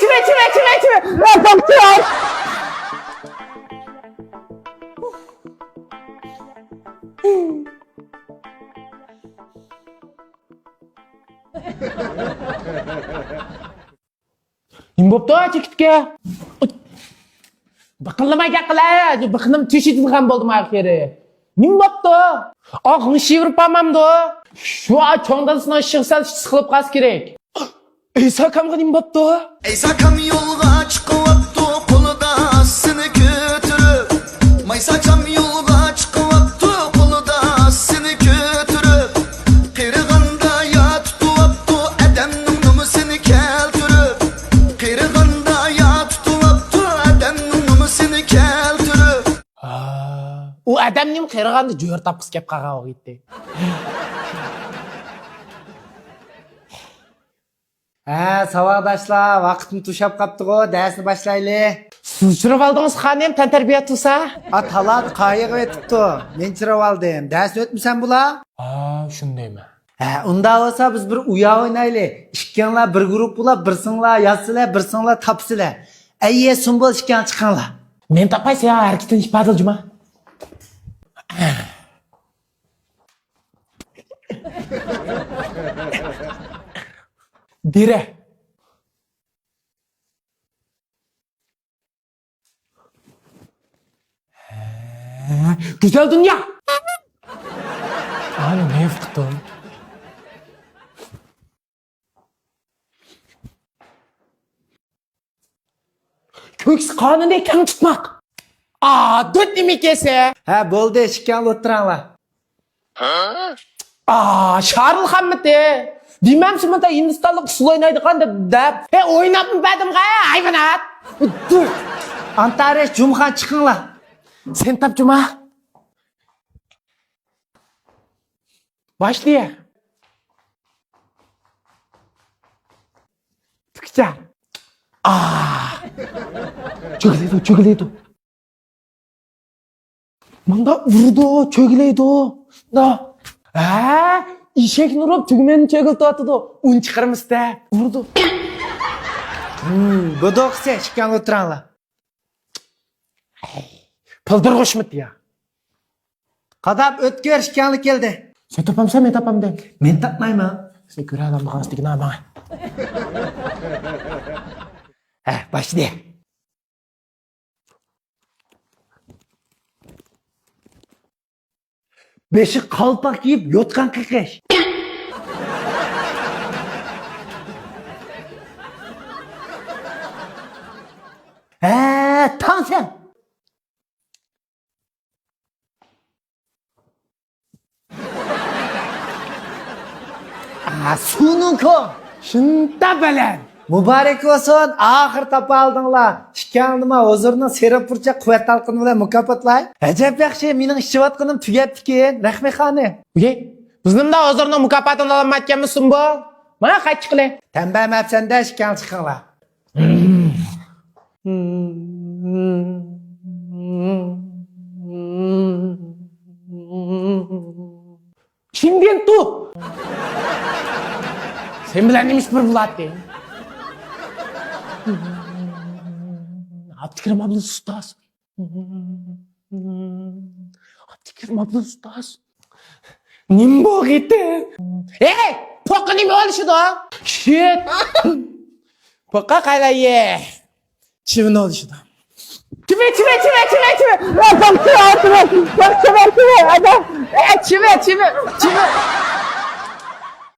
Çive. Doktor. Nima bo'pti chekitga? Biqinlamay gaqila, biqinim teshitib ham bo'ldim axiri. Nima bo'pti? Og'ing shivirib qolmamdi. Shu cho'ngdan shiqsal siqilib qas kerak. Sakamga nima bo'pti? Ey sakam yo'lga chiqyapti, qo'lida seni ko'tarib. May sakam yo'lga chiqyapti, qo'lida seni ko'tarib. Qirg'anda yotyapti, adamning nomusini keltirib. Qirg'anda yotyapti, adamning nomusini keltirib. U adamning qirg'anda jo'r tapqis kelib qolgan o'g'itdi. Savaqdaşlar, vaqtni tushab qapti-ku, darsni boshlaylik. Siz chirib oldingiz xonim, tantarbiya tursa? Talat qayiga o'tibdi. Men chirib oldim. Darsni o'tmisan bular? Shundaymi? Unda bo'lsa biz bir uya o'ynaylik. Ikkanlar bir guruh bo'lib, birsinglar yozsizlar, birsinglar topsizlar. Ayye sumbul ikkan chiqinglar. Men topaysa ya, harakatdan ipadilcima. Bire. Güzel dünya. Abi ne yaptın? Köks kanını ekran tutmak. Dört demek yese. Bo'ldi, ikkan o'tiranglar. Şarıl Hammet'e. Bilmem şimdi Hindistanlık usul oynaydıkan da oynatın bedim hayvanat. Dur. Antares Cumxan chiqinglar. Sen tap Cuma. Başlaya. Tıkça. Çögüleydi. Manda vurdu, çögüleydi. Da. İşek nurup tügümeni çögültü atıdı. Un çıkarmış da. Vurdu. Bu doqsa ikkan o'tiranglar. Pıldır hoşmut ya. Qadab o'tkir ikkanlik keldi. Sen topamsa men topam de. Men topmayman. Sen göre adamı qanıstigini bana. Başla. Beşik qalpak kiyib yotgan qiqish. Tan sen. Sununku. Şunda belen. Muborak bo'lsin, oxir topa oldinglar. Ikkanima huzurning serapurcha quvvat talqini bilan mukofotlay. Ajab yaxshi, mening ishlayotganim tugabdi-ki. Rahmat xonim. Bizning da hozirning mukofotini olmayotganmisin bu? Mana qaytib qilay. Tanbamabsanda ikkan chiqinglar. Kimden tu? Sen bilen neymiş bir bulatdi? Abdülkerim abla ustaz. Abdülkerim abla ustaz. Nimbo gitti. Poka nime oluşu da? Shit. Poka kayla ye. Çivin oluşu da. Çive. Çive.